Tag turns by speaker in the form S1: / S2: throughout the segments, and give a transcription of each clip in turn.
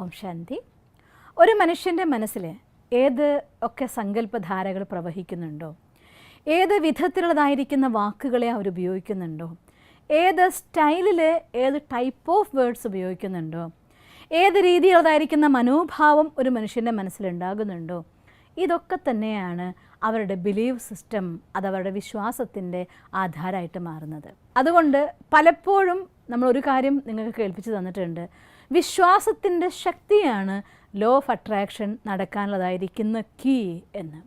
S1: ഓം ശാന്തി. ഒരു മനുഷ്യൻ്റെ മനസ്സിൽ ഏത് ഒക്കെ സങ്കല്പധാരകൾ പ്രവഹിക്കുന്നുണ്ടോ, ഏത് വിധത്തിലുള്ളതായിരിക്കുന്ന വാക്കുകളെ അവർ ഉപയോഗിക്കുന്നുണ്ടോ, ഏത് സ്റ്റൈലിൽ ഏത് ടൈപ്പ് ഓഫ് വേർഡ്സ് ഉപയോഗിക്കുന്നുണ്ടോ, ഏത് രീതിയിലുള്ളതായിരിക്കുന്ന മനോഭാവം ഒരു മനുഷ്യൻ്റെ മനസ്സിലുണ്ടാകുന്നുണ്ടോ, ഇതൊക്കെ തന്നെയാണ് അവരുടെ ബിലീവ് സിസ്റ്റം, അതവരുടെ വിശ്വാസത്തിൻ്റെ ആധാരമായിട്ട് മാറുന്നത്. അതുകൊണ്ട് പലപ്പോഴും നമ്മളൊരു കാര്യം നിങ്ങൾക്ക് കേൾപ്പിച്ച് തന്നിട്ടുണ്ട്, വിശ്വാസത്തിൻ്റെ ശക്തിയാണ് ലോ ഓഫ് അട്രാക്ഷൻ നടക്കാനുള്ളതായിരിക്കുന്ന കീ എന്ന്.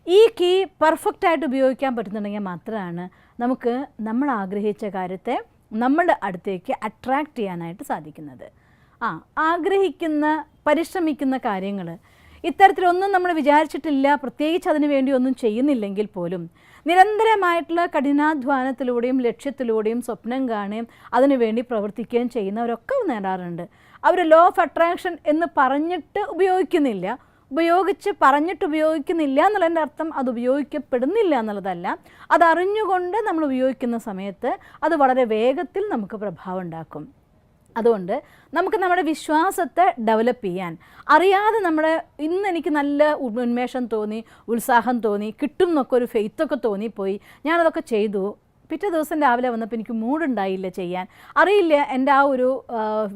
S1: ഈ കീ പെർഫെക്റ്റായിട്ട് ഉപയോഗിക്കാൻ പറ്റുന്നുണ്ടെങ്കിൽ മാത്രമാണ് നമുക്ക് നമ്മൾ ആഗ്രഹിച്ച കാര്യത്തെ നമ്മുടെ അടുത്തേക്ക് അട്രാക്റ്റ് ചെയ്യാനായിട്ട് സാധിക്കുന്നത്. ആഗ്രഹിക്കുന്ന പരിശ്രമിക്കുന്ന കാര്യങ്ങൾ ഇത്തരത്തിലൊന്നും നമ്മൾ വിചാരിച്ചിട്ടില്ല, പ്രത്യേകിച്ച് അതിനു വേണ്ടി ഒന്നും ചെയ്യുന്നില്ലെങ്കിൽ പോലും നിരന്തരമായിട്ടുള്ള കഠിനാധ്വാനത്തിലൂടെയും ലക്ഷ്യത്തിലൂടെയും സ്വപ്നം കാണുകയും അതിനുവേണ്ടി പ്രവർത്തിക്കുകയും ചെയ്യുന്നവരൊക്കെ നേടാറുണ്ട്. അവർ ലോ ഓഫ് അട്രാക്ഷൻ എന്ന് പറഞ്ഞിട്ട് ഉപയോഗിക്കുന്നില്ല, പറഞ്ഞിട്ട് ഉപയോഗിക്കുന്നില്ല എന്നുള്ളതിൻ്റെ അർത്ഥം അത് ഉപയോഗിക്കപ്പെടുന്നില്ല എന്നുള്ളതല്ല. അതറിഞ്ഞുകൊണ്ട് നമ്മൾ ഉപയോഗിക്കുന്ന സമയത്ത് അത് വളരെ വേഗത്തിൽ നമുക്ക് പ്രഭാവം ഉണ്ടാക്കും. അതുകൊണ്ട് നമുക്ക് നമ്മുടെ വിശ്വാസത്തെ ഡെവലപ്പ് ചെയ്യാൻ അറിയാതെ നമ്മുടെ ഇന്ന് എനിക്ക് നല്ല ഉന്മേഷം തോന്നി, ഉത്സാഹം തോന്നി, കിട്ടും എന്നൊക്കെ ഒരു ഫെയ്ത്തൊക്കെ തോന്നിപ്പോയി, ഞാനതൊക്കെ ചെയ്തു. പിറ്റേ ദിവസം രാവിലെ വന്നപ്പോൾ എനിക്ക് മൂഡുണ്ടായില്ല ചെയ്യാൻ. അറിയില്ല, എൻ്റെ ആ ഒരു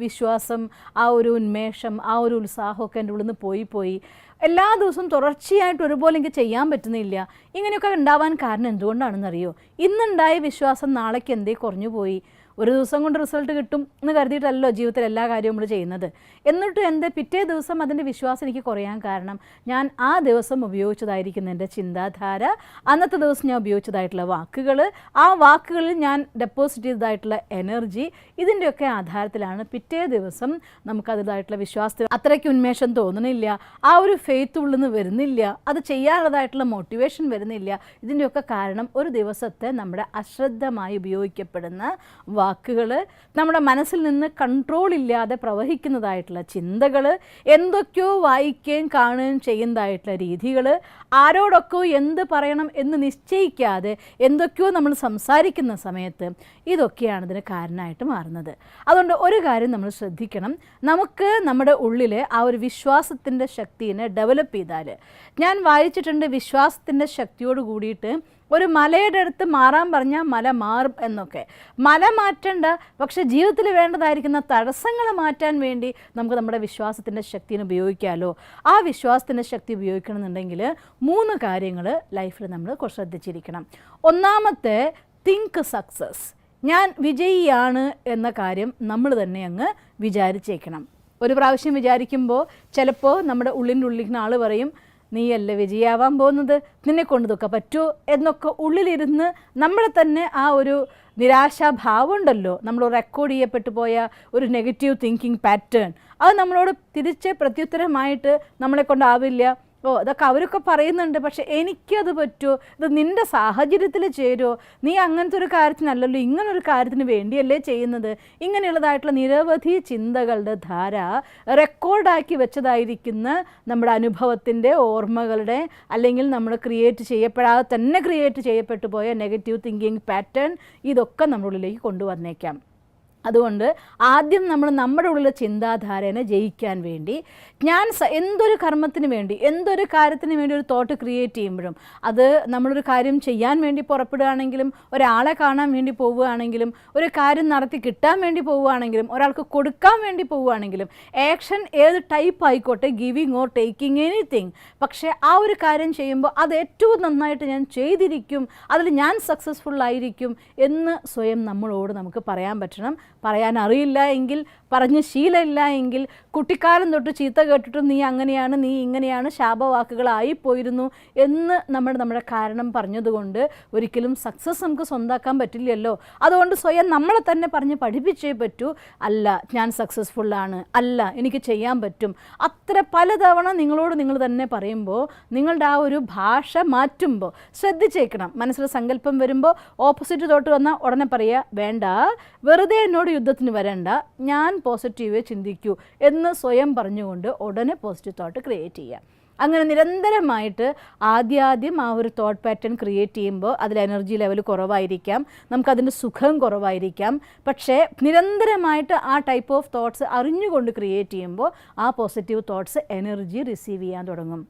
S1: വിശ്വാസം, ആ ഒരു ഉന്മേഷം, ആ ഒരു ഉത്സാഹമൊക്കെ എൻ്റെ ഉള്ളിൽ നിന്ന് പോയി എല്ലാ ദിവസവും തുടർച്ചയായിട്ട് ഒരുപോലെ എനിക്ക് ചെയ്യാൻ പറ്റുന്നില്ല. ഇങ്ങനെയൊക്കെ ഉണ്ടാവാൻ കാരണം എന്തുകൊണ്ടാണെന്നറിയോ? ഇന്നുണ്ടായ വിശ്വാസം നാളേക്ക് എന്തേ കുറഞ്ഞു പോയി. ഒരു ദിവസം കൊണ്ട് റിസൾട്ട് കിട്ടും എന്ന് കരുതിയിട്ടല്ലോ ജീവിതത്തിൽ എല്ലാ കാര്യവും നമ്മൾ ചെയ്യുന്നത്. എന്നിട്ട് എൻ്റെ പിറ്റേ ദിവസം അതിൻ്റെ വിശ്വാസം എനിക്ക് കുറയാൻ കാരണം ഞാൻ ആ ദിവസം ഉപയോഗിച്ചതായിരിക്കുന്ന എൻ്റെ ചിന്താധാര, അന്നത്തെ ദിവസം ഞാൻ ഉപയോഗിച്ചതായിട്ടുള്ള വാക്കുകൾ, ആ വാക്കുകളിൽ ഞാൻ ഡെപ്പോസിറ്റ് ചെയ്തതായിട്ടുള്ള എനർജി, ഇതിൻ്റെയൊക്കെ ആധാരത്തിലാണ് പിറ്റേ ദിവസം നമുക്കതിതായിട്ടുള്ള വിശ്വാസത്തിൽ അത്രയ്ക്ക് ഉന്മേഷം തോന്നണില്ല, ആ ഒരു ഫെയ്ത്ത് ഉള്ളിൽ നിന്ന് വരുന്നില്ല, അത് ചെയ്യാനുള്ളതായിട്ടുള്ള മോട്ടിവേഷൻ വരുന്നില്ല. ഇതിൻ്റെയൊക്കെ കാരണം ഒരു ദിവസത്തെ നമ്മുടെ അശ്രദ്ധമായി ഉപയോഗിക്കപ്പെടുന്ന വാക്കുകൾ, നമ്മുടെ മനസ്സിൽ നിന്ന് കൺട്രോൾ ഇല്ലാതെ പ്രവഹിക്കുന്നതായിട്ടുള്ള ചിന്തകൾ, എന്തൊക്കെയോ വായിക്കുകയും കാണുകയും ചെയ്യുന്നതായിട്ടുള്ള രീതികൾ, ആരോടൊക്കെ എന്ത് പറയണം എന്ന് നിശ്ചയിക്കാതെ എന്തൊക്കെയോ നമ്മൾ സംസാരിക്കുന്ന സമയത്ത് ഇതൊക്കെയാണ് ഇതിന് കാരണമായിട്ട് മാറുന്നത്. അതുകൊണ്ട് ഒരു കാര്യം നമ്മൾ ശ്രദ്ധിക്കണം, നമുക്ക് നമ്മുടെ ഉള്ളിൽ ആ ഒരു വിശ്വാസത്തിൻ്റെ ശക്തിയെ ഡെവലപ്പ് ചെയ്താൽ, ഞാൻ വായിച്ചിട്ടുണ്ട് വിശ്വാസത്തിൻ്റെ ശക്തിയോട് കൂടിയിട്ട് ഒരു മലയുടെ അടുത്ത് മാറാൻ പറഞ്ഞാൽ മല മാറും എന്നൊക്കെ. മല മാറ്റേണ്ട, പക്ഷേ ജീവിതത്തിൽ വേണ്ടതായിരിക്കുന്ന തടസ്സങ്ങൾ മാറ്റാൻ വേണ്ടി നമുക്ക് നമ്മുടെ വിശ്വാസത്തിൻ്റെ ശക്തിനെ ഉപയോഗിക്കാമല്ലോ. ആ വിശ്വാസത്തിൻ്റെ ശക്തി ഉപയോഗിക്കണമെന്നുണ്ടെങ്കിൽ 3 കാര്യങ്ങൾ ലൈഫിൽ നമ്മൾ ശ്രദ്ധിച്ചിരിക്കണം. ഒന്നാമത്തെ, തിങ്ക് സക്സസ്. ഞാൻ വിജയിയാണ് എന്ന കാര്യം നമ്മൾ തന്നെ അങ്ങ് വിചാരിച്ചേക്കണം. ഒരു പ്രാവശ്യം വിചാരിക്കുമ്പോൾ ചിലപ്പോൾ നമ്മുടെ ഉള്ളിൻ്റെ ആൾ പറയും, നീയല്ലേ വിജയാവാൻ പോകുന്നത്, നിന്നെക്കൊണ്ട് ഇതൊക്കെ പറ്റുമോ എന്നൊക്കെ ഉള്ളിലിരുന്ന് നമ്മളെ തന്നെ ആ ഒരു നിരാശാഭാവം ഉണ്ടല്ലോ, നമ്മൾ റെക്കോർഡ് ചെയ്യപ്പെട്ടു പോയ ഒരു നെഗറ്റീവ് തിങ്കിങ് പാറ്റേൺ, അത് നമ്മളോട് തിരിച്ച് പ്രത്യുത്തരമായിട്ട് നമ്മളെ കൊണ്ടാവില്ല, അതൊക്കെ അവരൊക്കെ പറയുന്നുണ്ട്, പക്ഷെ എനിക്കത് പറ്റുമോ, ഇത് നിൻ്റെ സാഹചര്യത്തിൽ ചേരുമോ, നീ അങ്ങനത്തെ ഒരു കാര്യത്തിനല്ലല്ലോ, ഇങ്ങനൊരു കാര്യത്തിന് വേണ്ടിയല്ലേ ചെയ്യുന്നത്, ഇങ്ങനെയുള്ളതായിട്ടുള്ള നിരവധി ചിന്തകളുടെ ധാര റെക്കോർഡാക്കി വെച്ചതായിരിക്കുന്ന നമ്മുടെ അനുഭവത്തിൻ്റെ, ഓർമ്മകളുടെ, അല്ലെങ്കിൽ നമ്മൾ ക്രിയേറ്റ് ചെയ്യപ്പെട്ടു പോയ നെഗറ്റീവ് തിങ്കിങ് പാറ്റേൺ, ഇതൊക്കെ നമ്മുടെ ഉള്ളിലേക്ക് കൊണ്ടുവന്നേക്കാം. അതുകൊണ്ട് ആദ്യം നമ്മൾ നമ്മുടെ ഉള്ളിലെ ചിന്താധാരനെ ജയിക്കാൻ വേണ്ടി, ഞാൻ എന്തൊരു കർമ്മത്തിന് വേണ്ടി, എന്തൊരു കാര്യത്തിന് വേണ്ടി ഒരു തോട്ട് ക്രിയേറ്റ് ചെയ്യുമ്പോഴും, അത് നമ്മളൊരു കാര്യം ചെയ്യാൻ വേണ്ടി പുറപ്പെടുകയാണെങ്കിലും, ഒരാളെ കാണാൻ വേണ്ടി പോവുകയാണെങ്കിലും, ഒരു കാര്യം നടത്തി കിട്ടാൻ വേണ്ടി പോവുകയാണെങ്കിലും, ഒരാൾക്ക് കൊടുക്കാൻ വേണ്ടി പോവുകയാണെങ്കിലും, ആക്ഷൻ ഏത് ടൈപ്പ് ആയിക്കോട്ടെ, ഗിവിങ് ഓർ ടേക്കിംഗ് എനിത്തിങ്, പക്ഷേ ആ ഒരു കാര്യം ചെയ്യുമ്പോൾ അത് ഏറ്റവും നന്നായിട്ട് ഞാൻ ചെയ്തിരിക്കും, അതിൽ ഞാൻ സക്സസ്ഫുൾ ആയിരിക്കും എന്ന് സ്വയം നമ്മളോട് നമുക്ക് പറയാൻ പറ്റണം. പറയാൻ അറിയില്ല എങ്കിൽ, പറഞ്ഞ് ശീലമില്ല എങ്കിൽ, കുട്ടിക്കാലം തൊട്ട് ചീത്ത കേട്ടിട്ടും നീ അങ്ങനെയാണ്, നീ ഇങ്ങനെയാണ്, ശാപവാക്കുകളായി പോയിരുന്നു എന്ന് നമ്മുടെ കാരണം പറഞ്ഞതുകൊണ്ട് ഒരിക്കലും സക്സസ് നമുക്ക് സ്വന്തമാക്കാൻ പറ്റില്ലല്ലോ. അതുകൊണ്ട് സ്വയം നമ്മളെ തന്നെ പറഞ്ഞ് പഠിപ്പിച്ചേ പറ്റൂ, അല്ല ഞാൻ സക്സസ്ഫുള്ളാണ്, അല്ല എനിക്ക് ചെയ്യാൻ പറ്റും. അത്ര പലതവണ നിങ്ങളോട് നിങ്ങൾ തന്നെ പറയുമ്പോൾ, നിങ്ങളുടെ ആ ഒരു ഭാഷ മാറ്റുമ്പോൾ ശ്രദ്ധിച്ചേക്കണം. മനസ്സിൽ സങ്കല്പം വരുമ്പോൾ ഓപ്പോസിറ്റ് തോട്ട് വന്നാൽ ഉടനെ പറയുക, വേണ്ട, വെറുതെ എന്നോട് യുദ്ധത്തിന് വരണ്ട, ഞാൻ പോസിറ്റീവ് ചിന്തിക്കൂ എന്ന് സ്വയം പറഞ്ഞുകൊണ്ട് ഉടനെ പോസിറ്റീവ് തോട്ട് ക്രിയേറ്റ് ചെയ്യുക. അങ്ങനെ നിരന്തരമായിട്ട് ആദ്യം ആ ഒരു തോട്ട് പാറ്റേൺ ക്രിയേറ്റ് ചെയ്യുമ്പോൾ അതിൽ എനർജി ലെവൽ കുറവായിരിക്കാം, നമുക്കതിൻ്റെ സുഖം കുറവായിരിക്കാം. പക്ഷേ നിരന്തരമായിട്ട് ആ ടൈപ്പ് ഓഫ് തോട്ട്സ് അറിഞ്ഞുകൊണ്ട് ക്രിയേറ്റ് ചെയ്യുമ്പോൾ ആ പോസിറ്റീവ് തോട്ട്സ് എനർജി റിസീവ് ചെയ്യാൻ തുടങ്ങും.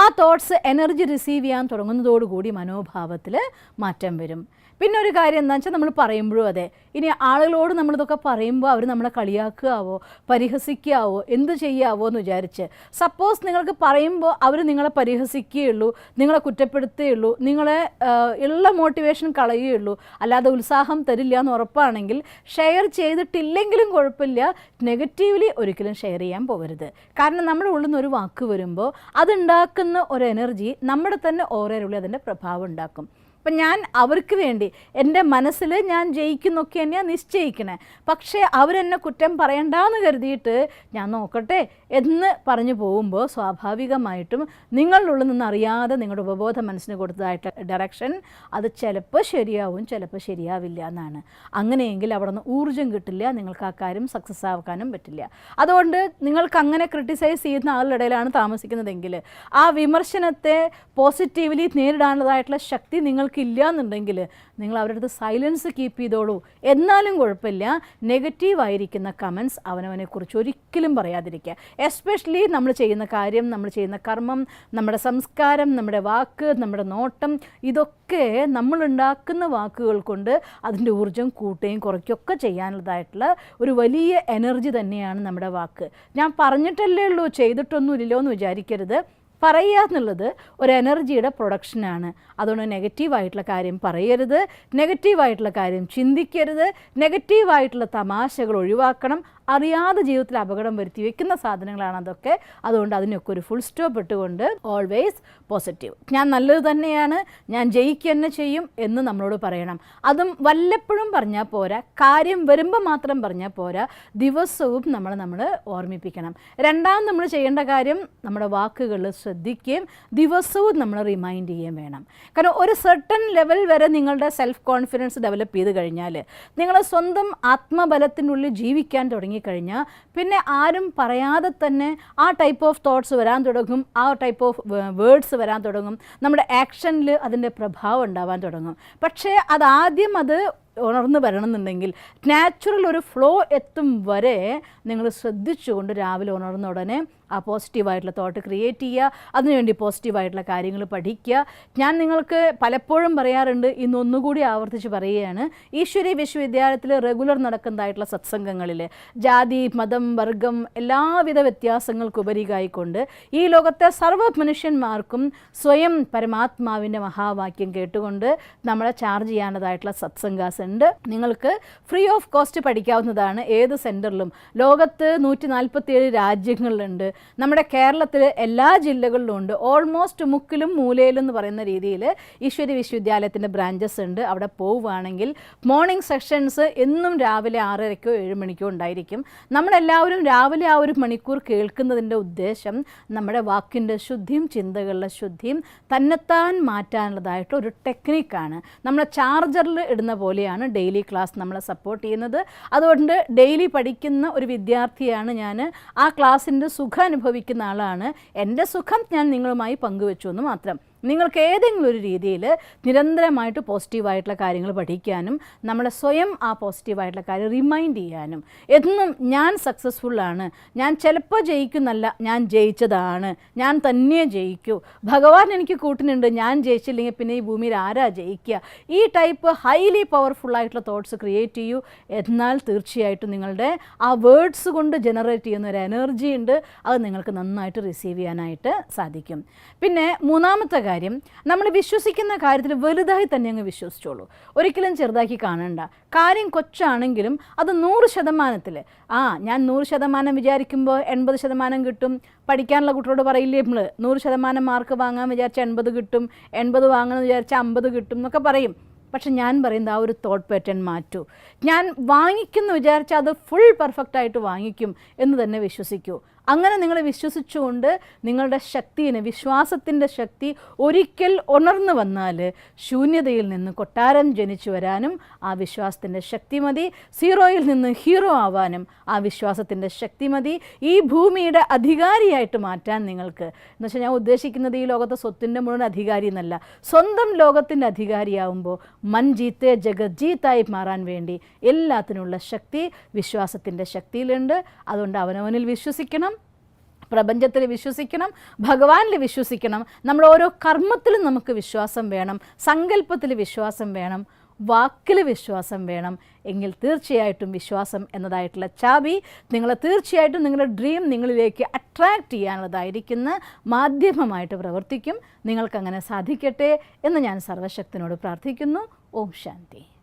S1: ആ തോട്ട്സ് എനർജി റിസീവ് ചെയ്യാൻ തുടങ്ങുന്നതോടുകൂടി മനോഭാവത്തിൽ മാറ്റം വരും. പിന്നെ ഒരു കാര്യം എന്താണെന്ന് വെച്ചാൽ നമ്മൾ പറയുമ്പോഴും അതെ, ഇനി ആളുകളോട് നമ്മളിതൊക്കെ പറയുമ്പോൾ അവർ നമ്മളെ കളിയാക്കുകയാവോ പരിഹസിക്കുകയാവോ എന്ത് ചെയ്യാവോ എന്ന് വിചാരിച്ച്, സപ്പോസ് നിങ്ങൾക്ക് പറയുമ്പോൾ അവർ നിങ്ങളെ പരിഹസിക്കുകയുള്ളൂ, നിങ്ങളെ കുറ്റപ്പെടുത്തുകയുള്ളൂ, നിങ്ങളെ ഉള്ള മോട്ടിവേഷൻ കളയുകയുള്ളൂ, അല്ലാതെ ഉത്സാഹം തരില്ല എന്ന് ഉറപ്പാണെങ്കിൽ ഷെയർ ചെയ്തിട്ടില്ലെങ്കിലും കുഴപ്പമില്ല, നെഗറ്റീവ്ലി ഒരിക്കലും ഷെയർ ചെയ്യാൻ പോകരുത്. കാരണം നമ്മുടെ ഉള്ളിൽ നിന്ന് ഒരു വാക്ക് വരുമ്പോൾ അതുണ്ടാക്കുന്ന ഒരു എനർജി നമ്മുടെ തന്നെ ഓരോരുള്ളിൽ അതിൻ്റെ പ്രഭാവം ഉണ്ടാക്കും. അപ്പം ഞാൻ അവർക്ക് വേണ്ടി എൻ്റെ മനസ്സിൽ ഞാൻ ജയിക്കുന്നൊക്കെ തന്നെയാണ് നിശ്ചയിക്കണേ. പക്ഷേ അവരെന്നെ കുറ്റം പറയണ്ടെന്ന് കരുതിയിട്ട് ഞാൻ നോക്കട്ടെ എന്ന് പറഞ്ഞു പോകുമ്പോൾ സ്വാഭാവികമായിട്ടും നിങ്ങളുടെ ഉള്ളിൽ നിന്ന് അറിയാതെ നിങ്ങളുടെ ഉപബോധ മനസ്സിന് കൊടുത്തതായിട്ട് ഡയറക്ഷൻ അത് ചിലപ്പോൾ ശരിയാവും, ചിലപ്പോൾ ശരിയാവില്ല എന്നാണ്. അങ്ങനെയെങ്കിൽ അവിടെ നിന്ന് ഊർജ്ജം കിട്ടില്ല, നിങ്ങൾക്ക് ആ കാര്യം സക്സസ് ആക്കാനും പറ്റില്ല. അതുകൊണ്ട് നിങ്ങൾക്ക് അങ്ങനെ ക്രിട്ടിസൈസ് ചെയ്യുന്ന ആളുടെ ഇടയിലാണ് താമസിക്കുന്നതെങ്കിൽ ആ വിമർശനത്തെ പോസിറ്റീവ്ലി നേരിടാനുള്ളതായിട്ടുള്ള ശക്തി നിങ്ങൾക്ക് ഇല്ല എന്നുണ്ടെങ്കിൽ നിങ്ങൾ അവരുടെ അടുത്ത് സൈലൻസ് കീപ്പ് ചെയ്തോളൂ. എന്നാലും കുഴപ്പമില്ല, നെഗറ്റീവായിരിക്കുന്ന കമൻസ് അവനവനെക്കുറിച്ച് ഒരിക്കലും പറയാതിരിക്കുക. എസ്പെഷ്യലി നമ്മൾ ചെയ്യുന്ന കാര്യം, നമ്മൾ ചെയ്യുന്ന കർമ്മം, നമ്മുടെ സംസ്കാരം, നമ്മുടെ വാക്ക്, നമ്മുടെ നോട്ടം, ഇതൊക്കെ നമ്മളുണ്ടാക്കുന്ന വാക്കുകൾ കൊണ്ട് അതിൻ്റെ ഊർജ്ജം കൂട്ടുകയും കുറയ്ക്കുകയൊക്കെ ചെയ്യാനുള്ളതായിട്ടുള്ള ഒരു വലിയ എനർജി തന്നെയാണ് നമ്മുടെ വാക്ക്. ഞാൻ പറഞ്ഞിട്ടല്ലേ ഉള്ളൂ ചെയ്തിട്ടൊന്നുമില്ലല്ലോ എന്ന് വിചാരിക്കരുത്. പറയുക എന്നുള്ളത് ഒരു എനർജിയുടെ പ്രൊഡക്ഷനാണ്. അതുകൊണ്ട് നെഗറ്റീവായിട്ടുള്ള കാര്യം പറയരുത്, നെഗറ്റീവായിട്ടുള്ള കാര്യം ചിന്തിക്കരുത്, നെഗറ്റീവായിട്ടുള്ള തമാശകൾ ഒഴിവാക്കണം. അറിയാതെ ജീവിതത്തിൽ അപകടം വരുത്തി വയ്ക്കുന്ന സാധനങ്ങളാണ് അതൊക്കെ. അതുകൊണ്ട് അതിനൊക്കെ ഒരു ഫുൾ സ്റ്റോപ്പ് ഇട്ടുകൊണ്ട് ഓൾവേസ് പോസിറ്റീവ്, ഞാൻ നല്ലത് തന്നെയാണ്, ഞാൻ ജയിക്കുക തന്നെ ചെയ്യും എന്ന് നമ്മളോട് പറയണം. അതും വല്ലപ്പോഴും പറഞ്ഞാൽ പോരാ, കാര്യം വരുമ്പോൾ മാത്രം പറഞ്ഞാൽ പോരാ, ദിവസവും നമ്മൾ ഓർമ്മിപ്പിക്കണം. രണ്ടാമത് നമ്മൾ ചെയ്യേണ്ട കാര്യം നമ്മുടെ വാക്കുകൾ ശ്രദ്ധിക്കുകയും ദിവസവും നമ്മൾ റിമൈൻഡ് ചെയ്യുകയും വേണം. കാരണം ഒരു സർട്ടൺ ലെവൽ വരെ നിങ്ങളുടെ സെൽഫ് കോൺഫിഡൻസ് ഡെവലപ്പ് ചെയ്ത് കഴിഞ്ഞാൽ, നിങ്ങൾ സ്വന്തം ആത്മബലത്തിനുള്ളിൽ ജീവിക്കാൻ തുടങ്ങിക്കഴിഞ്ഞാൽ പിന്നെ ആരും പറയാതെ തന്നെ ആ ടൈപ്പ് ഓഫ് തോട്ട്സ് വരാൻ തുടങ്ങും, ആ ടൈപ്പ് ഓഫ് വേർഡ്സ് വരാൻ തുടങ്ങും, നമ്മുടെ ആക്ഷനിൽ അതിൻ്റെ പ്രഭാവം ഉണ്ടാവാൻ തുടങ്ങും. പക്ഷേ അതാദ്യം അത് ഉണർന്ന് വരണമെന്നുണ്ടെങ്കിൽ നാച്ചുറൽ ഒരു ഫ്ലോ എത്തും വരെ നിങ്ങൾ ശ്രദ്ധിച്ചുകൊണ്ട് രാവിലെ ഉണർന്ന ഉടനെ ആ പോസിറ്റീവായിട്ടുള്ള തോട്ട് ക്രിയേറ്റ് ചെയ്യുക, അതിനുവേണ്ടി പോസിറ്റീവായിട്ടുള്ള കാര്യങ്ങൾ പഠിക്കുക. ഞാൻ നിങ്ങൾക്ക് പലപ്പോഴും പറയാറുണ്ട്, ഇന്നൊന്നുകൂടി ആവർത്തിച്ച് പറയുകയാണ്, ഈശ്വരീയ വിശ്വവിദ്യാലയത്തിൽ റെഗുലർ നടക്കുന്നതായിട്ടുള്ള സത്സംഗങ്ങളിൽ ജാതി മതം വർഗം എല്ലാവിധ വ്യത്യാസങ്ങൾക്കുപരിയായിക്കൊണ്ട് ഈ ലോകത്തെ സർവ്വ മനുഷ്യന്മാർക്കും സ്വയം പരമാത്മാവിൻ്റെ മഹാവാക്യം കേട്ടുകൊണ്ട് നമ്മളെ ചാർജ് ചെയ്യാനുള്ളതായിട്ടുള്ള സത്സംഗാസ് ഉണ്ട്. നിങ്ങൾക്ക് ഫ്രീ ഓഫ് കോസ്റ്റ് പഠിക്കാവുന്നതാണ്. ഏത് സെൻറ്ററിലും ലോകത്ത് 147 രാജ്യങ്ങളിലുണ്ട്. നമ്മുടെ കേരളത്തിൽ എല്ലാ ജില്ലകളിലും ഉണ്ട്. ഓൾമോസ്റ്റ് മുക്കിലും മൂലയിലും എന്ന് പറയുന്ന രീതിയിൽ ഈശ്വരി വിശ്വവിദ്യാലയത്തിൻ്റെ ബ്രാഞ്ചസ് ഉണ്ട്. അവിടെ പോവുകയാണെങ്കിൽ മോർണിംഗ് സെഷൻസ് എന്നും രാവിലെ 6:30-ക്കോ 7 മണിക്കോ ഉണ്ടായിരിക്കും. നമ്മളെല്ലാവരും രാവിലെ ആ 1 മണിക്കൂർ കേൾക്കുന്നതിൻ്റെ ഉദ്ദേശം നമ്മുടെ വാക്കിൻ്റെ ശുദ്ധിയും ചിന്തകളുടെ ശുദ്ധിയും തന്നെത്താൻ മാറ്റാനുള്ളതായിട്ട് ഒരു ടെക്നിക്കാണ്. നമ്മളെ ചാർജറിൽ ഇടുന്ന പോലെയാണ് ഡെയിലി ക്ലാസ് നമ്മളെ സപ്പോർട്ട് ചെയ്യുന്നത്. അതുകൊണ്ട് ഡെയിലി പഠിക്കുന്ന ഒരു വിദ്യാർത്ഥിയാണ് ഞാൻ. ആ ക്ലാസ്സിൻ്റെ സുഖം അനുഭവിക്കുന്ന ആളാണ്. എൻ്റെ സുഖം ഞാൻ നിങ്ങളുമായി പങ്കുവെച്ചു എന്ന് മാത്രം. നിങ്ങൾക്ക് ഏതെങ്കിലും ഒരു രീതിയിൽ നിരന്തരമായിട്ട് പോസിറ്റീവായിട്ടുള്ള കാര്യങ്ങൾ പഠിക്കാനും നമ്മളെ സ്വയം ആ പോസിറ്റീവായിട്ടുള്ള കാര്യം റിമൈൻഡ് ചെയ്യാനും, എന്നും ഞാൻ സക്സസ്ഫുള്ളാണ്, ഞാൻ ചിലപ്പോൾ ജയിക്കുന്നല്ല, ഞാൻ ജയിച്ചതാണ്, ഞാൻ തന്നെ ജയിക്കൂ, ഭഗവാൻ എനിക്ക് കൂട്ടിനുണ്ട്, ഞാൻ ജയിച്ചില്ലെങ്കിൽ പിന്നെ ഈ ഭൂമിയിൽ ആരാ ജയിക്കുക, ഈ ടൈപ്പ് ഹൈലി പവർഫുള്ളായിട്ടുള്ള തോട്ട്സ് ക്രിയേറ്റ് ചെയ്യൂ. എന്നാൽ തീർച്ചയായിട്ടും നിങ്ങളുടെ ആ വേർഡ്സ് കൊണ്ട് ജനറേറ്റ് ചെയ്യുന്ന ഒരു എനർജി ഉണ്ട്, അത് നിങ്ങൾക്ക് നന്നായിട്ട് റിസീവ് ചെയ്യാനായിട്ട് സാധിക്കും. പിന്നെ മൂന്നാമത്തെ കാര്യം, നമ്മൾ വിശ്വസിക്കുന്ന കാര്യത്തിൽ വലുതായി തന്നെ അങ്ങ് വിശ്വസിച്ചോളൂ. ഒരിക്കലും ചെറുതാക്കി കാണണ്ട. കാര്യം കൊച്ചാണെങ്കിലും അത് 100%, ഞാൻ 100% വിചാരിക്കുമ്പോൾ 80% കിട്ടും. പഠിക്കാനുള്ള കുട്ടികളോട് പറയില്ലേ നമ്മൾ, 100% മാർക്ക് വാങ്ങാൻ വിചാരിച്ചാൽ 80 കിട്ടും, 80 വാങ്ങണമെന്ന് വിചാരിച്ചാൽ 50 കിട്ടും എന്നൊക്കെ പറയും. പക്ഷെ ഞാൻ പറയുന്നത് ആ ഒരു തോട്ട് പാറ്റേൺ മാറ്റൂ. ഞാൻ വാങ്ങിക്കുന്നു വിചാരിച്ചാൽ അത് ഫുൾ പെർഫെക്റ്റായിട്ട് വാങ്ങിക്കും എന്ന് തന്നെ വിശ്വസിക്കൂ. അങ്ങനെ നിങ്ങൾ വിശ്വസിച്ചുകൊണ്ട് നിങ്ങളുടെ ശക്തിയെ, വിശ്വാസത്തിൻ്റെ ശക്തി ഒരിക്കൽ ഉണർന്നു വന്നാൽ ശൂന്യതയിൽ നിന്ന് കൊട്ടാരം ജനിച്ചു വരാനും ആ വിശ്വാസത്തിൻ്റെ ശക്തി മതി. സീറോയിൽ നിന്ന് ഹീറോ ആവാനും ആ വിശ്വാസത്തിൻ്റെ ശക്തി മതി. ഈ ഭൂമിയുടെ അധികാരിയായിട്ട് മാറ്റാൻ നിങ്ങൾക്ക്, എന്ന് വെച്ചാൽ ഞാൻ ഉദ്ദേശിക്കുന്നത് ഈ ലോകത്തെ സ്വത്തിൻ്റെ മുഴുവൻ അധികാരി എന്നല്ല, സ്വന്തം ലോകത്തിൻ്റെ അധികാരിയാവുമ്പോൾ മൻ ജീത്തെ ജഗത് ജീത്തായി മാറാൻ വേണ്ടി എല്ലാത്തിനുള്ള ശക്തി വിശ്വാസത്തിൻ്റെ ശക്തിയിലുണ്ട്. അതുകൊണ്ട് അവനവനിൽ വിശ്വസിക്കണം, പ്രപഞ്ചത്തിൽ വിശ്വസിക്കണം, ഭഗവാനിൽ വിശ്വസിക്കണം. നമ്മൾ ഓരോ കർമ്മത്തിലും നമുക്ക് വിശ്വാസം വേണം, സങ്കല്പത്തിൽ വിശ്വാസം വേണം, വാക്കിൽ വിശ്വാസം വേണം. എങ്കിൽ തീർച്ചയായിട്ടും വിശ്വാസം എന്നതായിട്ടുള്ള ചാബി നിങ്ങളെ തീർച്ചയായിട്ടും നിങ്ങളുടെ ഡ്രീം നിങ്ങളിലേക്ക് അട്രാക്റ്റ് ചെയ്യാനുള്ളതായിരിക്കുന്ന മാധ്യമമായിട്ട് പ്രവർത്തിക്കും. നിങ്ങൾക്കങ്ങനെ സാധിക്കട്ടെ എന്ന് ഞാൻ സർവശക്തനോട് പ്രാർത്ഥിക്കുന്നു. ഓം ശാന്തി.